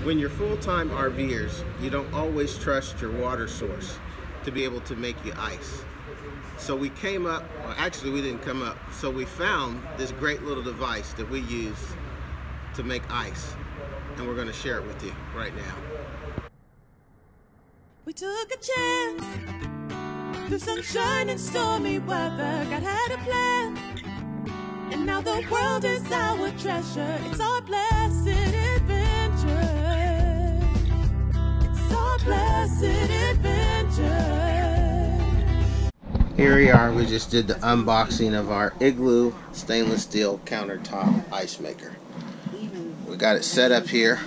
When you're full-time RVers, you don't always trust your water source to be able to make you ice. So we came up, or actually we didn't come up, so we found this great little device that we use to make ice, and we're going to share it with you right now. We took a chance through sunshine and stormy weather. God had a plan, and now the world is our treasure. It's our blessed adventure. It's our blessed adventure. Here we are. We just did the unboxing of our Igloo stainless steel countertop ice maker. We got it set up here.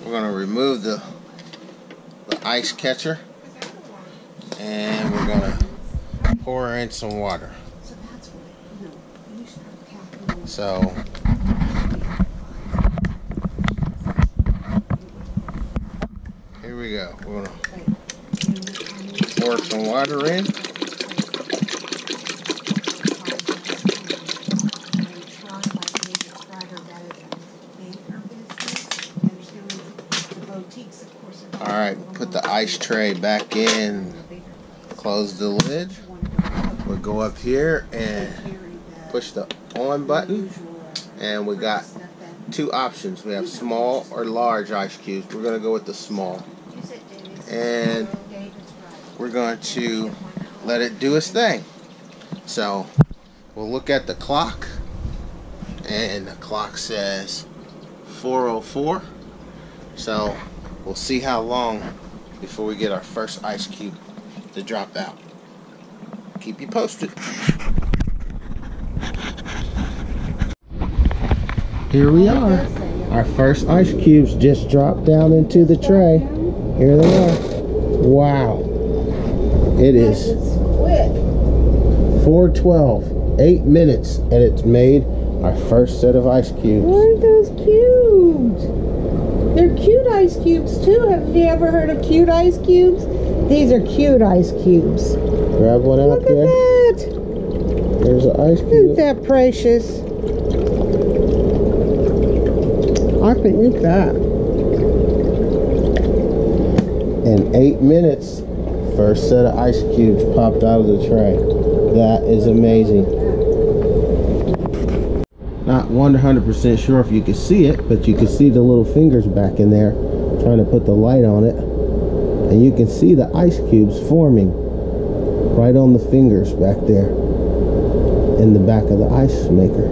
We're going to remove the ice catcher, and we're going to pour in some water. So here we go. We're going to pour some water in. Alright, put the ice tray back in, close the lid. We'll go up here and push the on button, and we got two options. We have small or large ice cubes. We're going to go with the small, and we're going to let it do its thing. So we'll look at the clock, and the clock says 4:04. So we'll see how long before we get our first ice cube to drop out. Keep you posted. Here we are. Our first ice cubes just dropped down into the tray. Here they are. Wow. It is 4:12, 8 minutes, and it's made our first set of ice cubes. What are those cubes? They're cute ice cubes too. Have you ever heard of cute ice cubes? These are cute ice cubes. Grab one out there. Look at that. There's an ice cube. Isn't that precious? I can eat that. In 8 minutes, first set of ice cubes popped out of the tray. That is amazing. Not 100% sure if you can see it, but you can see the little fingers back in there trying to put the light on it, and you can see the ice cubes forming right on the fingers back there in the back of the ice maker.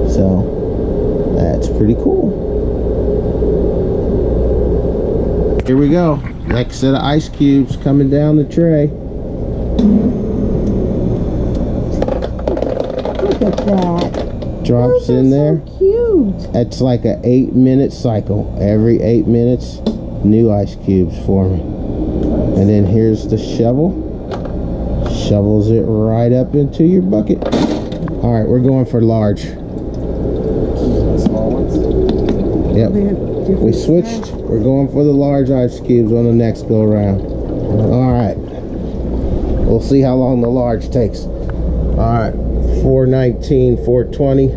So that's pretty cool. Here we go. Next set of ice cubes coming down the tray. Look at that. Drops in there. So cute. It's like an 8-minute cycle. Every 8 minutes, new ice cubes forming. And then here's the shovel. Shovels it right up into your bucket. All right, we're going for large. Small ones? Yep. We switched. We're going for the large ice cubes on the next go around. All right. We'll see how long the large takes. All right. 4:19, 4:20.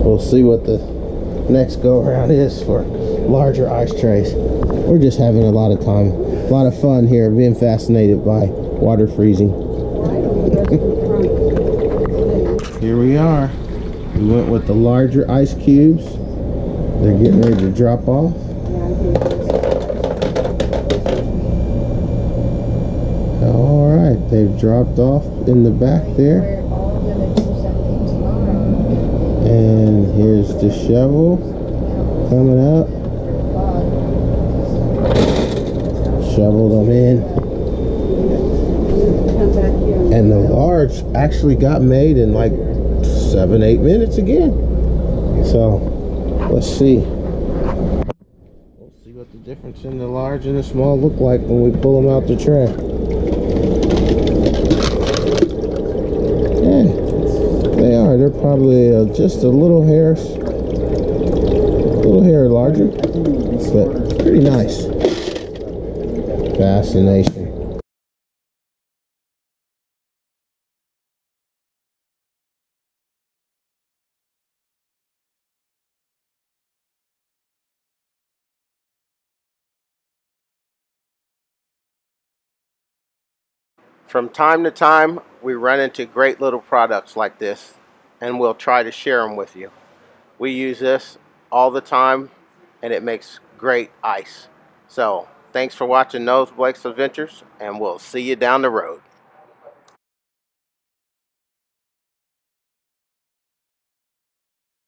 We'll see what the next go around is for larger ice trays. We're just having a lot of time, a lot of fun here, being fascinated by water freezing. Here we are. We went with the larger ice cubes. They're getting ready to drop off. Alright, they've dropped off in the back there. And here's the shovel coming up. Shoveled them in. And the large actually got made in like 7-8 minutes again. So let's see. We'll see what the difference in the large and the small look like when we pull them out the tray. Yeah, they are. They're probably just a little hair larger, but pretty nice. Fascination. From time to time, we run into great little products like this, and we'll try to share them with you. We use this all the time, and it makes great ice. So, thanks for watching NOWELLSBLESSEDADVENTURES, and we'll see you down the road.